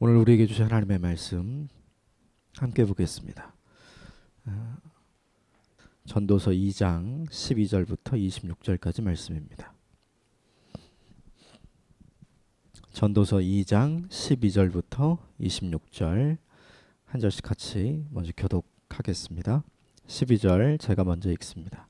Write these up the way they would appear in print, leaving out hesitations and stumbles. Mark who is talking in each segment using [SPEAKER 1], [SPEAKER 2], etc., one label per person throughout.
[SPEAKER 1] 오늘 우리에게 주신 하나님의 말씀 함께 보겠습니다. 전도서 2장 12절부터 26절까지 말씀입니다. 전도서 2장 12절부터 26절 한 절씩 같이 먼저 교독하겠습니다. 12절 제가 먼저 읽습니다.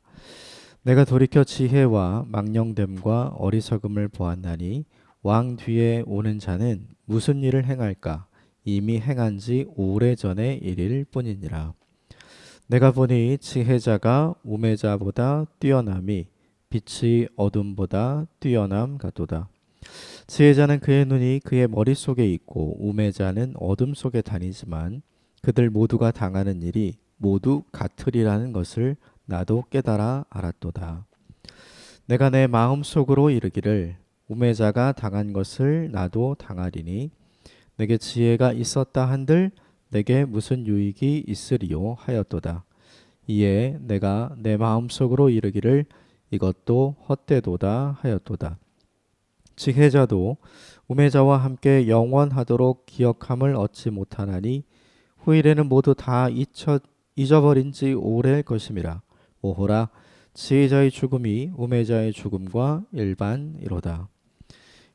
[SPEAKER 1] 내가 돌이켜 지혜와 망령됨과 어리석음을 보았나니 왕 뒤에 오는 자는 무슨 일을 행할까? 이미 행한 지 오래전의 일일 뿐이니라. 내가 보니 지혜자가 우매자보다 뛰어남이 빛이 어둠보다 뛰어남 같도다. 지혜자는 그의 눈이 그의 머릿속에 있고 우매자는 어둠 속에 다니지만 그들 모두가 당하는 일이 모두 같으리라는 것을 나도 깨달아 알았도다. 내가 내 마음속으로 이르기를 우매자가 당한 것을 나도 당하리니 내게 지혜가 있었다 한들 내게 무슨 유익이 있으리요 하였도다. 이에 내가 내 마음속으로 이르기를 이것도 헛되도다 하였도다. 지혜자도 우매자와 함께 영원하도록 기억함을 얻지 못하나니 후일에는 모두 다 잊어버린 지 오래일 것임이라. 오호라, 지혜자의 죽음이 우매자의 죽음과 일반이로다.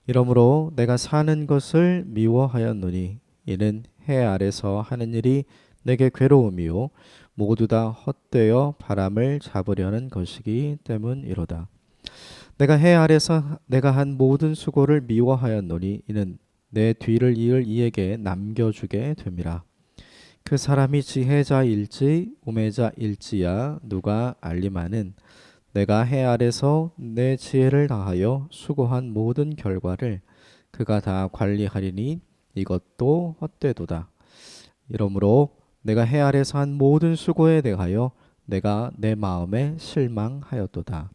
[SPEAKER 1] 이러므로 내가 사는 것을 미워하였노니 이는 해 아래서 하는 일이 내게 괴로움이요 모두 다 헛되어 바람을 잡으려는 것이기 때문이로다. 내가 해 아래서 내가 한 모든 수고를 미워하였노니 이는 내 뒤를 이을 이에게 남겨주게 됨이라. 그 사람이 지혜자일지 우매자일지야 누가 알리마는 내가 해 아래서 내 지혜를 다하여 수고한 모든 결과를 그가 다 관리하리니 이것도 헛되도다. 이러므로 내가 해 아래서 한 모든 수고에 대하여 내가 내 마음에 실망하였도다.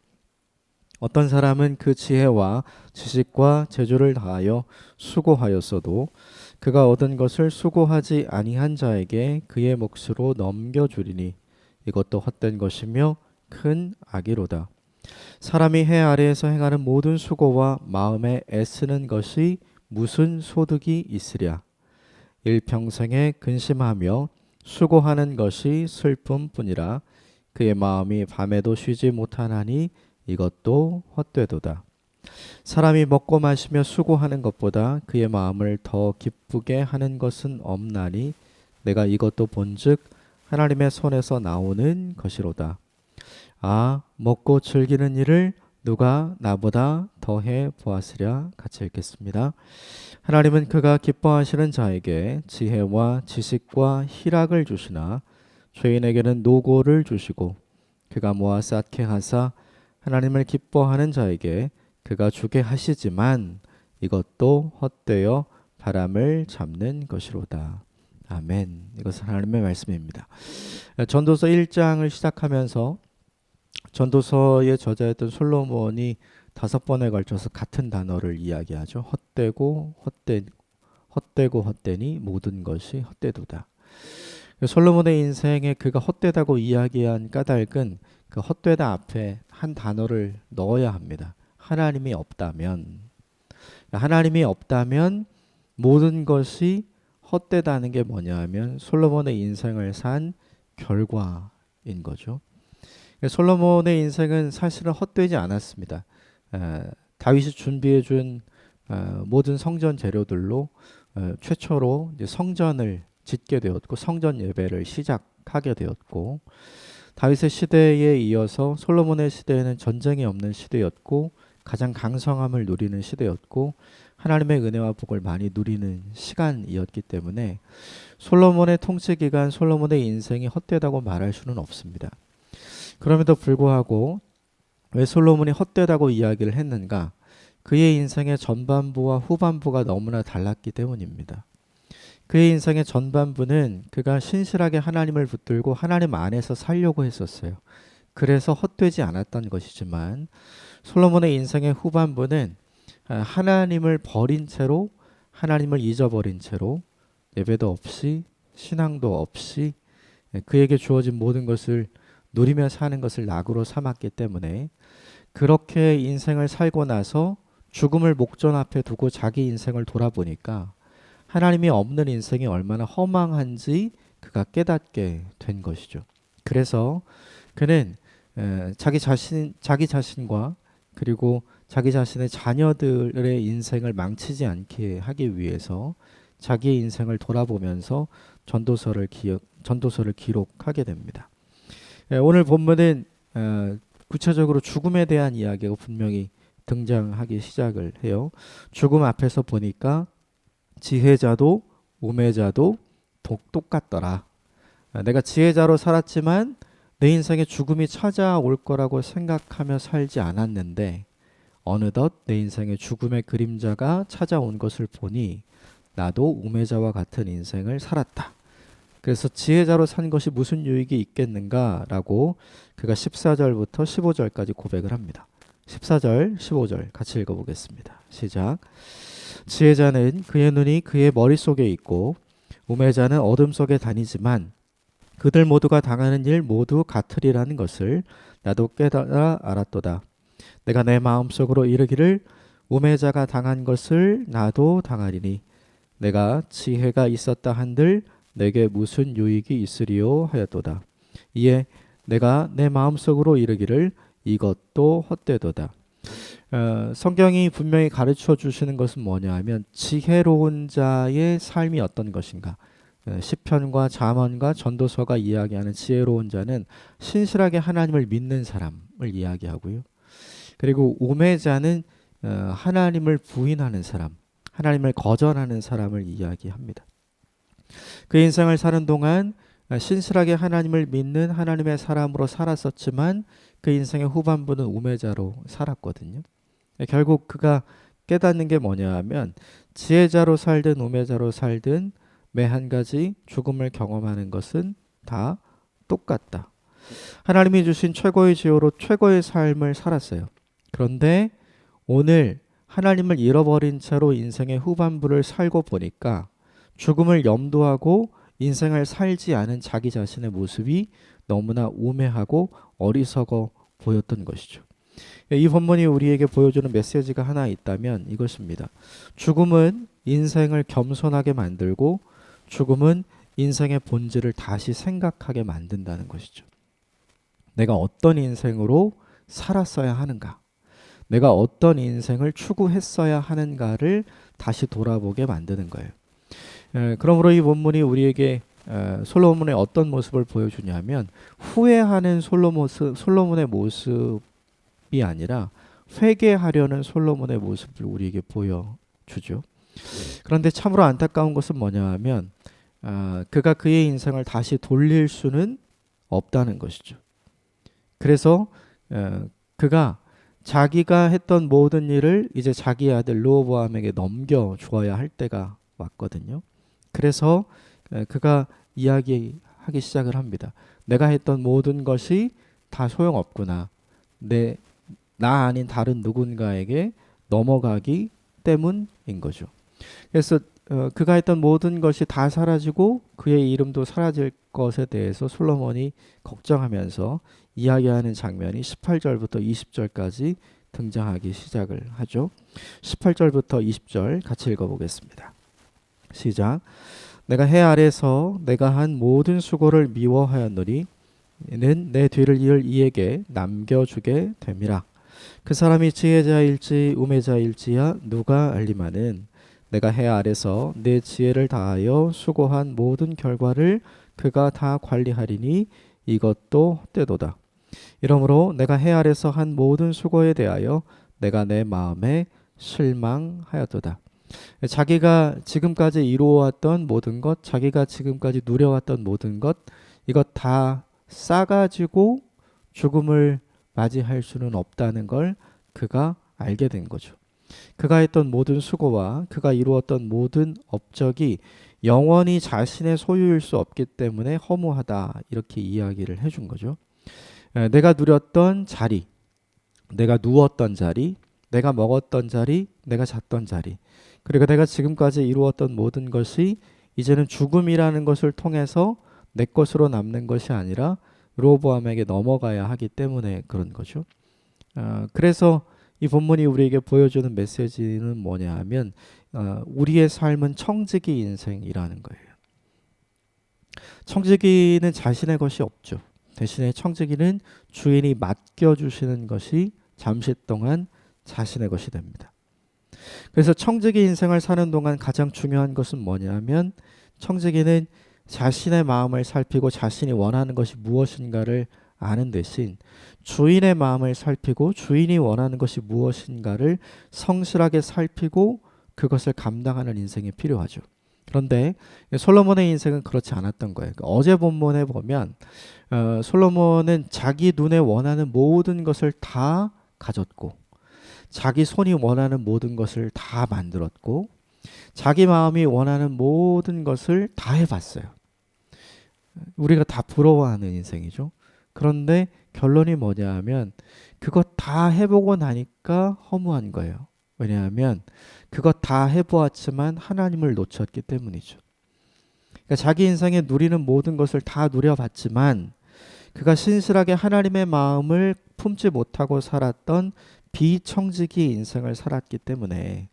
[SPEAKER 1] 어떤 사람은 그 지혜와 지식과 재주를 다하여 수고하였어도 그가 얻은 것을 수고하지 아니한 자에게 그의 몫으로 넘겨주리니 이것도 헛된 것이며 큰 악이로다. 사람이 해 아래에서 행하는 모든 수고와 마음에 애쓰는 것이 무슨 소득이 있으랴. 일평생에 근심하며 수고하는 것이 슬픔뿐이라. 그의 마음이 밤에도 쉬지 못하나니 이것도 헛되도다. 사람이 먹고 마시며 수고하는 것보다 그의 마음을 더 기쁘게 하는 것은 없나니 내가 이것도 본즉 하나님의 손에서 나오는 것이로다. 아, 먹고 즐기는 일을 누가 나보다 더해 보았으랴. 같이 읽겠습니다. 하나님은 그가 기뻐하시는 자에게 지혜와 지식과 희락을 주시나 죄인에게는 노고를 주시고 그가 모아 쌓게 하사 하나님을 기뻐하는 자에게 그가 주게 하시지만 이것도 헛되어 바람을 잡는 것이로다. 아멘. 이것은 하나님의 말씀입니다. 전도서 1장을 시작하면서 전도서의 저자였던 솔로몬이 5번에 걸쳐서 같은 단어를 이야기하죠. 헛되고 헛되니 모든 것이 헛되도다. 솔로몬의 인생에 그가 헛되다고 이야기한 까닭은 그 헛되다 앞에 한 단어를 넣어야 합니다. 하나님이 없다면 모든 것이 헛되다는 게 뭐냐 하면 솔로몬의 인생을 산 결과인 거죠. 솔로몬의 인생은 사실은 헛되지 않았습니다. 다윗이 준비해 준 모든 성전 재료들로 최초로 이제 성전을 짓게 되었고 성전 예배를 시작하게 되었고 다윗의 시대에 이어서 솔로몬의 시대에는 전쟁이 없는 시대였고 가장 강성함을 누리는 시대였고 하나님의 은혜와 복을 많이 누리는 시간이었기 때문에 솔로몬의 통치 기간 솔로몬의 인생이 헛되다고 말할 수는 없습니다. 그럼에도 불구하고 왜 솔로몬이 헛되다고 이야기를 했는가? 그의 인생의 전반부와 후반부가 너무나 달랐기 때문입니다. 그의 인생의 전반부는 그가 신실하게 하나님을 붙들고 하나님 안에서 살려고 했었어요. 그래서 헛되지 않았던 것이지만 솔로몬의 인생의 후반부는 하나님을 버린 채로 하나님을 잊어버린 채로 예배도 없이 신앙도 없이 그에게 주어진 모든 것을 누리며 사는 것을 낙으로 삼았기 때문에 그렇게 인생을 살고 나서 죽음을 목전 앞에 두고 자기 인생을 돌아보니까 하나님이 없는 인생이 얼마나 허망한지 그가 깨닫게 된 것이죠. 그래서 그는 자기 자신과 그리고 자기 자신의 자녀들의 인생을 망치지 않게 하기 위해서 자기의 인생을 돌아보면서 전도서를 기록하게 됩니다. 오늘 본문은 구체적으로 죽음에 대한 이야기가 분명히 등장하기 시작을 해요. 죽음 앞에서 보니까 지혜자도 우매자도 똑같더라. 내가 지혜자로 살았지만 내 인생에 죽음이 찾아올 거라고 생각하며 살지 않았는데 어느덧 내 인생에 죽음의 그림자가 찾아온 것을 보니 나도 우매자와 같은 인생을 살았다. 그래서 지혜자로 산 것이 무슨 유익이 있겠는가라고 그가 14절부터 15절까지 고백을 합니다. 14절, 15절 같이 읽어보겠습니다. 시작. 지혜자는 그의 눈이 그의 머릿속에 있고 우매자는 어둠 속에 다니지만 그들 모두가 당하는 일 모두 같으리라는 것을 나도 깨달아 알았도다. 내가 내 마음속으로 이르기를 우매자가 당한 것을 나도 당하리니 내가 지혜가 있었다 한들 내게 무슨 유익이 있으리요 하였도다. 이에 내가 내 마음속으로 이르기를 이것도 헛되도다. 성경이 분명히 가르쳐 주시는 것은 뭐냐 하면 지혜로운 자의 삶이 어떤 것인가. 시편과 잠언과 전도서가 이야기하는 지혜로운 자는 신실하게 하나님을 믿는 사람을 이야기하고요. 그리고 우매자는 하나님을 부인하는 사람, 하나님을 거절하는 사람을 이야기합니다. 그 인생을 사는 동안 신실하게 하나님을 믿는 하나님의 사람으로 살았었지만 그 인생의 후반부는 우매자로 살았거든요. 결국 그가 깨닫는 게 뭐냐 하면 지혜자로 살든 우매자로 살든 매 한 가지 죽음을 경험하는 것은 다 똑같다. 하나님이 주신 최고의 지혜로 최고의 삶을 살았어요. 그런데 오늘 하나님을 잃어버린 채로 인생의 후반부를 살고 보니까 죽음을 염두하고 인생을 살지 않은 자기 자신의 모습이 너무나 우매하고 어리석어 보였던 것이죠. 이 본문이 우리에게 보여주는 메시지가 하나 있다면 이것입니다. 죽음은 인생을 겸손하게 만들고 죽음은 인생의 본질을 다시 생각하게 만든다는 것이죠. 내가 어떤 인생으로 살았어야 하는가? 내가 어떤 인생을 추구했어야 하는가를 다시 돌아보게 만드는 거예요. 그러므로 이 본문이 우리에게 솔로몬의 어떤 모습을 보여주냐면 후회하는 솔로몬의 모습이 아니라 회개하려는 솔로몬의 모습을 우리에게 보여주죠. 그런데 참으로 안타까운 것은 뭐냐 하면 그가 그의 인생을 다시 돌릴 수는 없다는 것이죠. 그래서 그가 자기가 했던 모든 일을 이제 자기 아들 르호보암에게 넘겨주어야 할 때가 왔거든요. 그래서 그가 이야기하기 시작을 합니다. 내가 했던 모든 것이 다 소용없구나. 나 아닌 다른 누군가에게 넘어가기 때문인 거죠. 그래서 그가 했던 모든 것이 다 사라지고 그의 이름도 사라질 것에 대해서 솔로몬이 걱정하면서 이야기하는 장면이 18절부터 20절까지 등장하기 시작을 하죠. 18절부터 20절 같이 읽어보겠습니다. 시작. 내가 해 아래서 내가 한 모든 수고를 미워하였노니 이는 내 뒤를 이을 이에게 남겨주게 됨이라. 그 사람이 지혜자일지 우매자일지야 누가 알리마는 내가 해 아래서 내 지혜를 다하여 수고한 모든 결과를 그가 다 관리하리니 이것도 헛되도다. 이러므로 내가 해 아래서 한 모든 수고에 대하여 내가 내 마음에 실망하였도다. 자기가 지금까지 이루어왔던 모든 것, 자기가 지금까지 누려왔던 모든 것, 이것 다 싸가지고 죽음을 맞이할 수는 없다는 걸 그가 알게 된 거죠. 그가 했던 모든 수고와 그가 이루었던 모든 업적이 영원히 자신의 소유일 수 없기 때문에 허무하다, 이렇게 이야기를 해준 거죠. 내가 누렸던 자리, 내가 누웠던 자리, 내가 먹었던 자리, 내가 잤던 자리, 그리고 내가 지금까지 이루었던 모든 것이 이제는 죽음이라는 것을 통해서 내 것으로 남는 것이 아니라 르호보암에게 넘어가야 하기 때문에 그런 거죠. 그래서 이 본문이 우리에게 보여주는 메시지는 뭐냐 하면 우리의 삶은 청지기 인생이라는 거예요. 청지기는 자신의 것이 없죠. 대신에 청지기는 주인이 맡겨주시는 것이 잠시 동안 자신의 것이 됩니다. 그래서 청지기 인생을 사는 동안 가장 중요한 것은 뭐냐면 청지기는 자신의 마음을 살피고 자신이 원하는 것이 무엇인가를 아는 대신 주인의 마음을 살피고 주인이 원하는 것이 무엇인가를 성실하게 살피고 그것을 감당하는 인생이 필요하죠. 그런데 솔로몬의 인생은 그렇지 않았던 거예요. 어제 본문에 보면 솔로몬은 자기 눈에 원하는 모든 것을 다 가졌고 자기 손이 원하는 모든 것을 다 만들었고 자기 마음이 원하는 모든 것을 다 해봤어요. 우리가 다 부러워하는 인생이죠. 그런데 결론이 뭐냐 하면 그것 다 해보고 나니까 허무한 거예요. 왜냐하면 그것 다 해보았지만 하나님을 놓쳤기 때문이죠. 그러니까 자기 인생에 누리는 모든 것을 다 누려봤지만 그가 신실하게 하나님의 마음을 품지 못하고 살았던 비청지기 인생을 살았기 때문에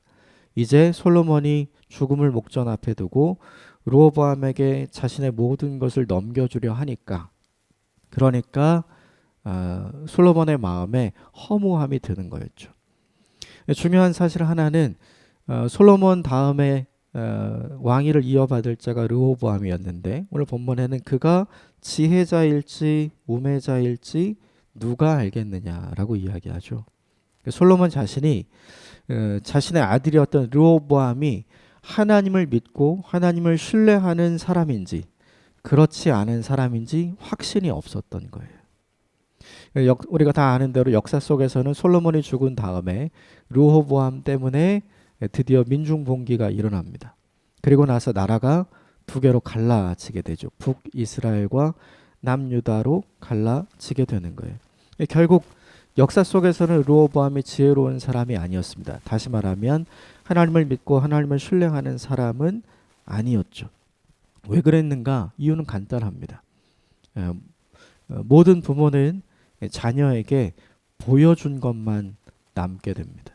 [SPEAKER 1] 이제 솔로몬이 죽음을 목전 앞에 두고 르호보암에게 자신의 모든 것을 넘겨주려 하니까 그러니까 솔로몬의 마음에 허무함이 드는 거였죠. 중요한 사실 하나는 솔로몬 다음에 왕위를 이어받을 자가 르호보암이었는데 오늘 본문에는 그가 지혜자일지 우매자일지 누가 알겠느냐라고 이야기하죠. 솔로몬 자신이 자신의 아들이었던 르호보암이 하나님을 믿고 하나님을 신뢰하는 사람인지 그렇지 않은 사람인지 확신이 없었던 거예요. 우리가 다 아는 대로 역사 속에서는 솔로몬이 죽은 다음에 르호보암 때문에 드디어 민중봉기가 일어납니다. 그리고 나서 나라가 두 개로 갈라지게 되죠. 북이스라엘과 남유다로 갈라지게 되는 거예요. 결국 역사 속에서는 르호보암이 지혜로운 사람이 아니었습니다. 다시 말하면 하나님을 믿고 하나님을 신뢰하는 사람은 아니었죠. 왜 그랬는가? 이유는 간단합니다. 모든 부모는 자녀에게 보여준 것만 남게 됩니다.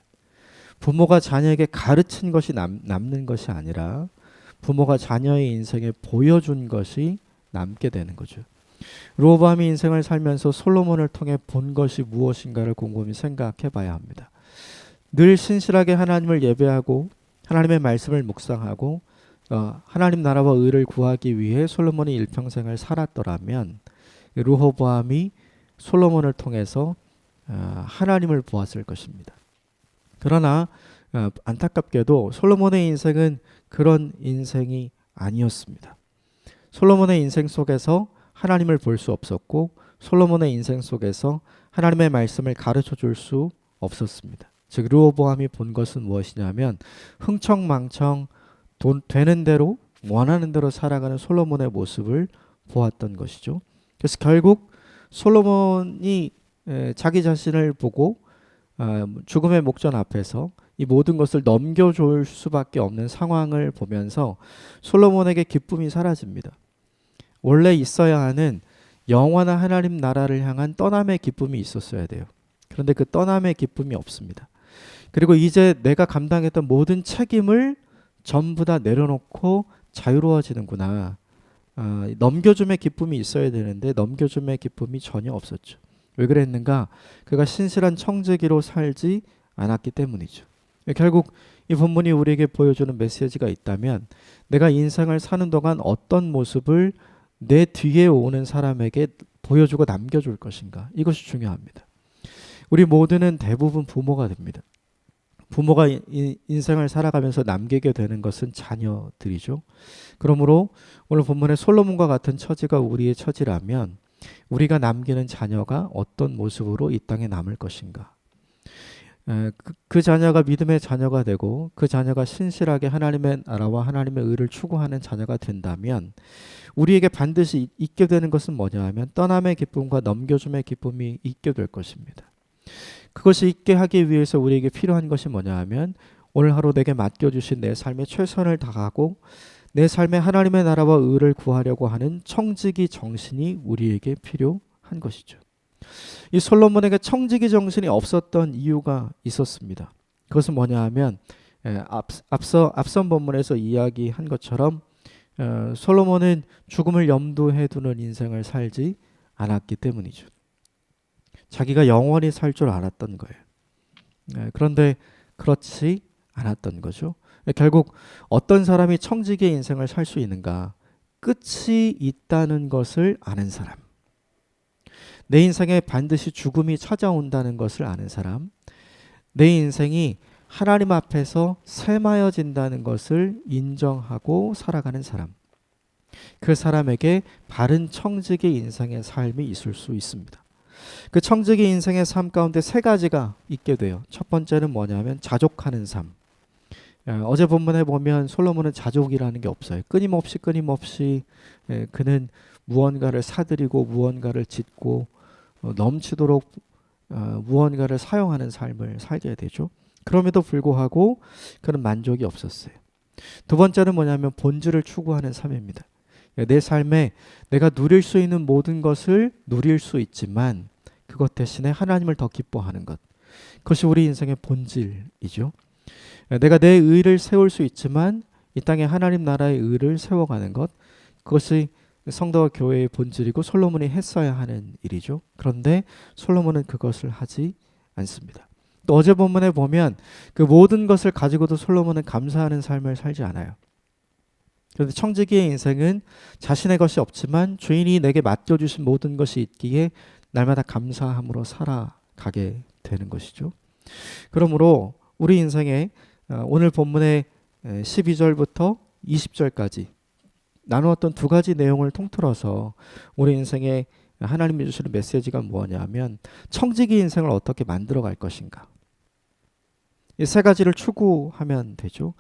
[SPEAKER 1] 부모가 자녀에게 가르친 것이 남는 것이 아니라 부모가 자녀의 인생에 보여준 것이 남게 되는 거죠. 르호보암이 인생을 살면서 솔로몬을 통해 본 것이 무엇인가를 곰곰이 생각해 봐야 합니다. 늘 신실하게 하나님을 예배하고 하나님의 말씀을 묵상하고 하나님 나라와 의를 구하기 위해 솔로몬이 일평생을 살았더라면 르호보암이 솔로몬을 통해서 하나님을 보았을 것입니다. 그러나 안타깝게도 솔로몬의 인생은 그런 인생이 아니었습니다. 솔로몬의 인생 속에서 하나님을 볼 수 없었고 솔로몬의 인생 속에서 하나님의 말씀을 가르쳐 줄 수 없었습니다. 즉 르호보암이 본 것은 무엇이냐면 흥청망청 되는 대로 원하는 대로 살아가는 솔로몬의 모습을 보았던 것이죠. 그래서 결국 솔로몬이 자기 자신을 보고 죽음의 목전 앞에서 이 모든 것을 넘겨줄 수밖에 없는 상황을 보면서 솔로몬에게 기쁨이 사라집니다. 원래 있어야 하는 영원한 하나님 나라를 향한 떠남의 기쁨이 있었어야 돼요. 그런데 그 떠남의 기쁨이 없습니다. 그리고 이제 내가 감당했던 모든 책임을 전부 다 내려놓고 자유로워지는구나. 넘겨줌의 기쁨이 있어야 되는데 넘겨줌의 기쁨이 전혀 없었죠. 왜 그랬는가? 그가 신실한 청지기로 살지 않았기 때문이죠. 결국 이 본문이 우리에게 보여주는 메시지가 있다면 내가 인생을 사는 동안 어떤 모습을 내 뒤에 오는 사람에게 보여주고 남겨줄 것인가? 이것이 중요합니다. 우리 모두는 대부분 부모가 됩니다. 부모가 인생을 살아가면서 남기게 되는 것은 자녀들이죠. 그러므로 오늘 본문의 솔로몬과 같은 처지가 우리의 처지라면 우리가 남기는 자녀가 어떤 모습으로 이 땅에 남을 것인가? 그 자녀가 믿음의 자녀가 되고 그 자녀가 신실하게 하나님의 나라와 하나님의 의를 추구하는 자녀가 된다면 우리에게 반드시 있게 되는 것은 뭐냐 하면 떠남의 기쁨과 넘겨줌의 기쁨이 있게 될 것입니다. 그것이 있게 하기 위해서 우리에게 필요한 것이 뭐냐 하면 오늘 하루 내게 맡겨주신 내 삶에 최선을 다하고 내 삶에 하나님의 나라와 의를 구하려고 하는 청지기 정신이 우리에게 필요한 것이죠. 이 솔로몬에게 청지기 정신이 없었던 이유가 있었습니다. 그것은 뭐냐 하면 앞선 본문에서 이야기한 것처럼 솔로몬은 죽음을 염두에 두는 인생을 살지 않았기 때문이죠. 자기가 영원히 살 줄 알았던 거예요. 그런데 그렇지 않았던 거죠. 결국 어떤 사람이 청지기의 인생을 살 수 있는가? 끝이 있다는 것을 아는 사람. 내 인생에 반드시 죽음이 찾아온다는 것을 아는 사람. 내 인생이 하나님 앞에서 쇠마여진다는 것을 인정하고 살아가는 사람. 그 사람에게 바른 청지기 인생의 삶이 있을 수 있습니다. 그 청지기 인생의 삶 가운데 세 가지가 있게 돼요. 첫 번째는 뭐냐면 자족하는 삶. 어제 본문에 보면 솔로몬은 자족이라는 게 없어요. 끊임없이 그는 무언가를 사들이고 무언가를 짓고 넘치도록 무언가를 사용하는 삶을 살게 되죠. 그럼에도 불구하고 그는 만족이 없었어요. 두 번째는 뭐냐면 본질을 추구하는 삶입니다. 내 삶에 내가 누릴 수 있는 모든 것을 누릴 수 있지만 그것 대신에 하나님을 더 기뻐하는 것. 그것이 우리 인생의 본질이죠. 내가 내 의를 세울 수 있지만 이 땅에 하나님 나라의 의를 세워가는 것. 그것이 성도와 교회의 본질이고 솔로몬이 했어야 하는 일이죠. 그런데 솔로몬은 그것을 하지 않습니다. 또 어제 본문에 보면 그 모든 것을 가지고도 솔로몬은 감사하는 삶을 살지 않아요. 그런데 청지기의 인생은 자신의 것이 없지만 주인이 내게 맡겨주신 모든 것이 있기에 날마다 감사함으로 살아가게 되는 것이죠. 그러므로 우리 인생에 오늘 본문의 12절부터 20절까지 나누었던 두 가지 내용을 통틀어서 우리 인생에 하나님이 주시는 메시지가 뭐냐면 청지기 인생을 어떻게 만들어 갈 것인가. 이 세 가지를 추구하면 되죠.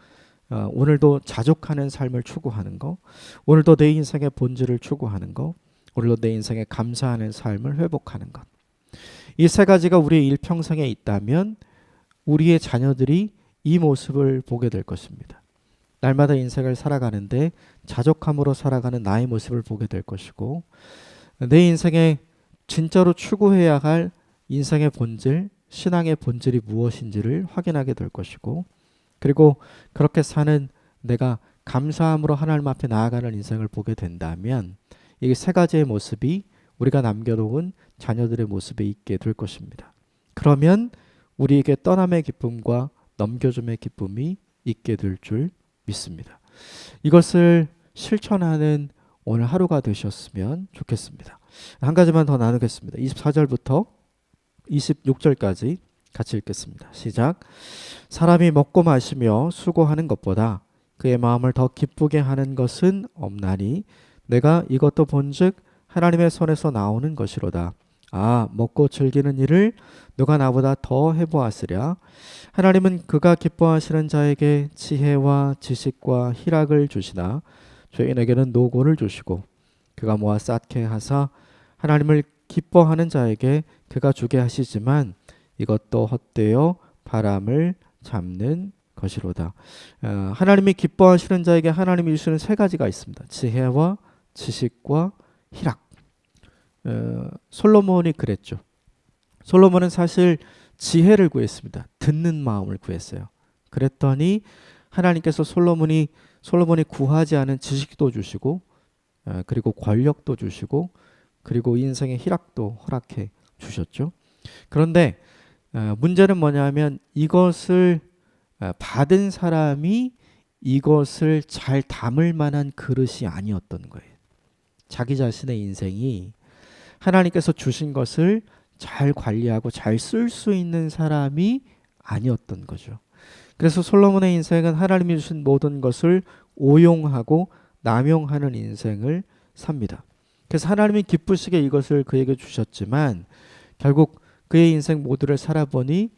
[SPEAKER 1] 오늘도 자족하는 삶을 추구하는 거, 오늘도 내 인생의 본질을 추구하는 거, 오늘도 내 인생에 감사하는 삶을 회복하는 것. 이 세 가지가 우리의 일평생에 있다면 우리의 자녀들이 이 모습을 보게 될 것입니다. 날마다 인생을 살아가는데 자족함으로 살아가는 나의 모습을 보게 될 것이고 내 인생에 진짜로 추구해야 할 인생의 본질, 신앙의 본질이 무엇인지를 확인하게 될 것이고 그리고 그렇게 사는 내가 감사함으로 하나님 앞에 나아가는 인생을 보게 된다면 이 세 가지의 모습이 우리가 남겨놓은 자녀들의 모습에 있게 될 것입니다. 그러면 우리에게 떠남의 기쁨과 넘겨줌의 기쁨이 있게 될 줄 믿습니다. 이것을 실천하는 오늘 하루가 되셨으면 좋겠습니다. 한 가지만 더 나누겠습니다. 24절부터 26절까지 같이 읽겠습니다. 시작. 사람이 먹고 마시며 수고하는 것보다 그의 마음을 더 기쁘게 하는 것은 없나니 내가 이것도 본즉 하나님의 손에서 나오는 것이로다. 아, 먹고 즐기는 일을 누가 나보다 더 해보았으랴. 하나님은 그가 기뻐하시는 자에게 지혜와 지식과 희락을 주시나 죄인에게는 노고를 주시고 그가 모아 쌓게 하사 하나님을 기뻐하는 자에게 그가 주게 하시지만 이것도 헛되어 바람을 잡는 것이로다. 하나님이 기뻐하시는 자에게 하나님이 주시는 세 가지가 있습니다. 지혜와 지식과 희락. 솔로몬이 그랬죠. 솔로몬은 사실 지혜를 구했습니다. 듣는 마음을 구했어요. 그랬더니 하나님께서 솔로몬이 구하지 않은 지식도 주시고 그리고 권력도 주시고 그리고 인생의 희락도 허락해 주셨죠. 그런데 문제는 뭐냐면 이것을 받은 사람이 이것을 잘 담을 만한 그릇이 아니었던 거예요. 자기 자신의 인생이 하나님께서 주신 것을 잘 관리하고 잘 쓸 수 있는 사람이 아니었던 거죠. 그래서 솔로몬의 인생은 하나님이 주신 모든 것을 오용하고 남용하는 인생을 삽니다. 그래서 하나님이 기쁘시게 이것을 그에게 주셨지만 결국 그의 인생 모두를 살아보니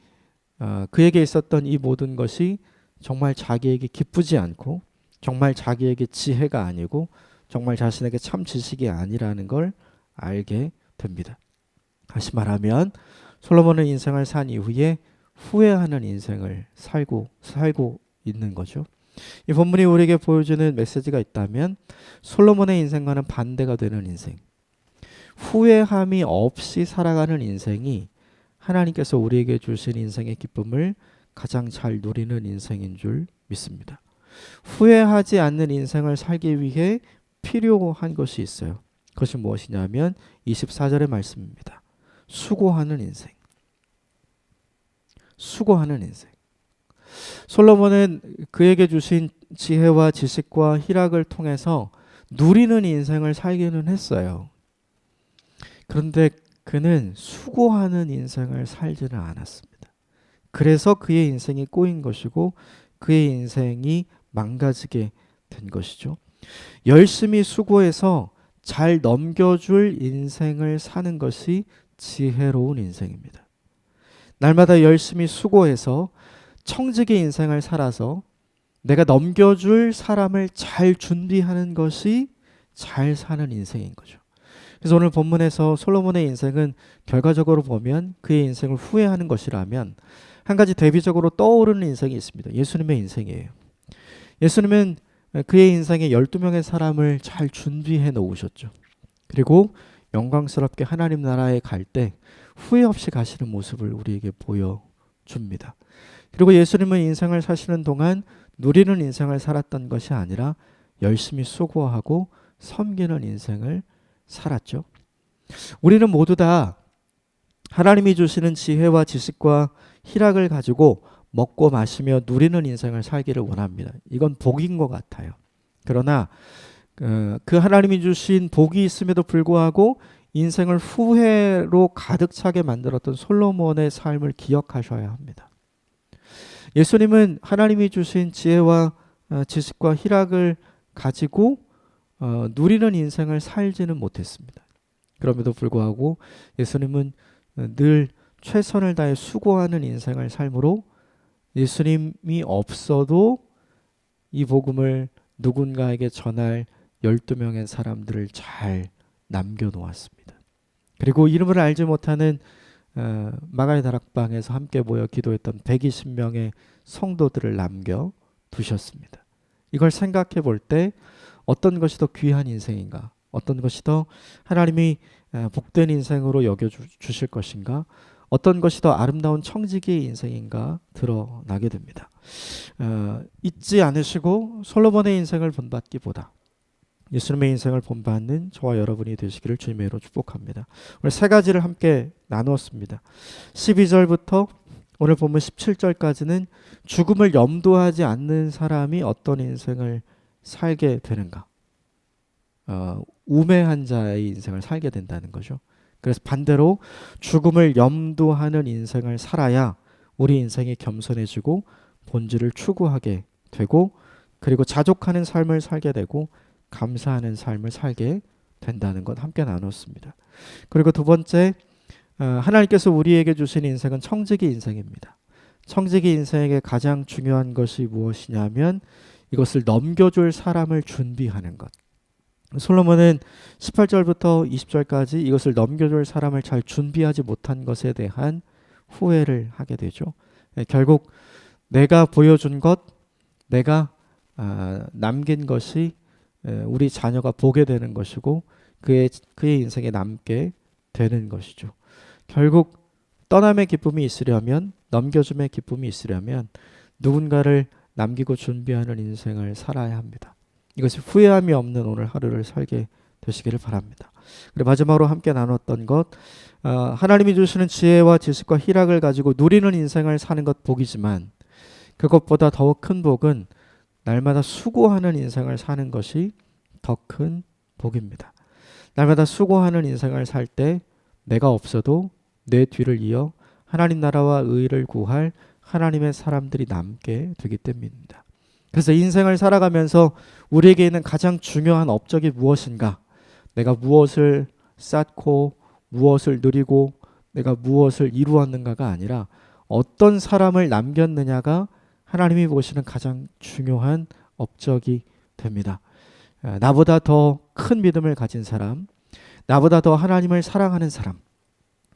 [SPEAKER 1] 그에게 있었던 이 모든 것이 정말 자기에게 기쁘지 않고 정말 자기에게 지혜가 아니고 정말 자신에게 참 지식이 아니라는 걸 알게 됩니다. 다시 말하면 솔로몬은 인생을 산 이후에 후회하는 인생을 살고 있는 거죠. 이 본문이 우리에게 보여주는 메시지가 있다면 솔로몬의 인생과는 반대가 되는 인생, 후회함이 없이 살아가는 인생이 하나님께서 우리에게 주신 인생의 기쁨을 가장 잘 누리는 인생인 줄 믿습니다. 후회하지 않는 인생을 살기 위해 필요한 것이 있어요. 그것이 무엇이냐면 24절의 말씀입니다. 수고하는 인생. 수고하는 인생. 솔로몬은 그에게 주신 지혜와 지식과 희락을 통해서 누리는 인생을 살기는 했어요. 그런데 그는 수고하는 인생을 살지는 않았습니다. 그래서 그의 인생이 꼬인 것이고 그의 인생이 망가지게 된 것이죠. 열심히 수고해서 잘 넘겨줄 인생을 사는 것이 지혜로운 인생입니다. 날마다 열심히 수고해서 청지기 인생을 살아서 내가 넘겨줄 사람을 잘 준비하는 것이 잘 사는 인생인 거죠. 그래서 오늘 본문에서 솔로몬의 인생은 결과적으로 보면 그의 인생을 후회하는 것이라면 한 가지 대비적으로 떠오르는 인생이 있습니다. 예수님의 인생이에요. 예수님은 그의 인생에 12명의 사람을 잘 준비해 놓으셨죠. 그리고 영광스럽게 하나님 나라에 갈 때 후회 없이 가시는 모습을 우리에게 보여줍니다. 그리고 예수님은 인생을 사시는 동안 누리는 인생을 살았던 것이 아니라 열심히 수고하고 섬기는 인생을 살았죠. 우리는 모두 다 하나님이 주시는 지혜와 지식과 희락을 가지고 먹고 마시며 누리는 인생을 살기를 원합니다. 이건 복인 것 같아요. 그러나 그 하나님이 주신 복이 있음에도 불구하고 인생을 후회로 가득 차게 만들었던 솔로몬의 삶을 기억하셔야 합니다. 예수님은 하나님이 주신 지혜와 지식과 희락을 가지고 누리는 인생을 살지는 못했습니다. 그럼에도 불구하고 예수님은 늘 최선을 다해 수고하는 인생을 삶으로 예수님이 없어도 이 복음을 누군가에게 전할 12명의 사람들을 잘 남겨놓았습니다. 그리고 이름을 알지 못하는 마가의 다락방에서 함께 모여 기도했던 120명의 성도들을 남겨두셨습니다. 이걸 생각해 볼 때 어떤 것이 더 귀한 인생인가? 어떤 것이 더 하나님이 복된 인생으로 여겨주실 것인가? 어떤 것이 더 아름다운 청지기의 인생인가 드러나게 됩니다. 잊지 않으시고 솔로몬의 인생을 본받기보다 예수님의 인생을 본받는 저와 여러분이 되시기를 주님의 이름으로 축복합니다. 오늘 세 가지를 함께 나누었습니다. 12절부터 오늘 본문 17절까지는 죽음을 염두하지 않는 사람이 어떤 인생을 살게 되는가? 우매한 자의 인생을 살게 된다는 거죠. 그래서 반대로 죽음을 염두하는 인생을 살아야 우리 인생이 겸손해지고 본질을 추구하게 되고 그리고 자족하는 삶을 살게 되고 감사하는 삶을 살게 된다는 것 함께 나눴습니다. 그리고 두 번째, 하나님께서 우리에게 주신 인생은 청지기 인생입니다. 청지기 인생에게 가장 중요한 것이 무엇이냐면 이것을 넘겨줄 사람을 준비하는 것. 솔로몬은 18절부터 20절까지 이것을 넘겨줄 사람을 잘 준비하지 못한 것에 대한 후회를 하게 되죠. 결국 내가 보여준 것, 내가 남긴 것이 우리 자녀가 보게 되는 것이고 그의 인생에 남게 되는 것이죠. 결국 떠남의 기쁨이 있으려면, 넘겨줌의 기쁨이 있으려면 누군가를 남기고 준비하는 인생을 살아야 합니다. 이것이 후회함이 없는 오늘 하루를 살게 되시기를 바랍니다. 그리고 마지막으로 함께 나눴던 것, 하나님이 주시는 지혜와 지식과 희락을 가지고 누리는 인생을 사는 것 복이지만 그것보다 더 큰 복은 날마다 수고하는 인생을 사는 것이 더 큰 복입니다. 날마다 수고하는 인생을 살 때 내가 없어도 내 뒤를 이어 하나님 나라와 의를 구할 하나님의 사람들이 남게 되기 때문입니다. 그래서 인생을 살아가면서 우리에게 있는 가장 중요한 업적이 무엇인가? 내가 무엇을 쌓고 무엇을 누리고 내가 무엇을 이루었는가가 아니라 어떤 사람을 남겼느냐가 하나님이 보시는 가장 중요한 업적이 됩니다. 나보다 더 큰 믿음을 가진 사람, 나보다 더 하나님을 사랑하는 사람,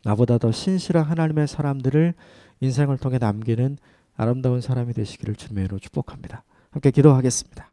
[SPEAKER 1] 나보다 더 신실한 하나님의 사람들을 인생을 통해 남기는 아름다운 사람이 되시기를 주님의 이름으로 축복합니다. 함께 기도하겠습니다.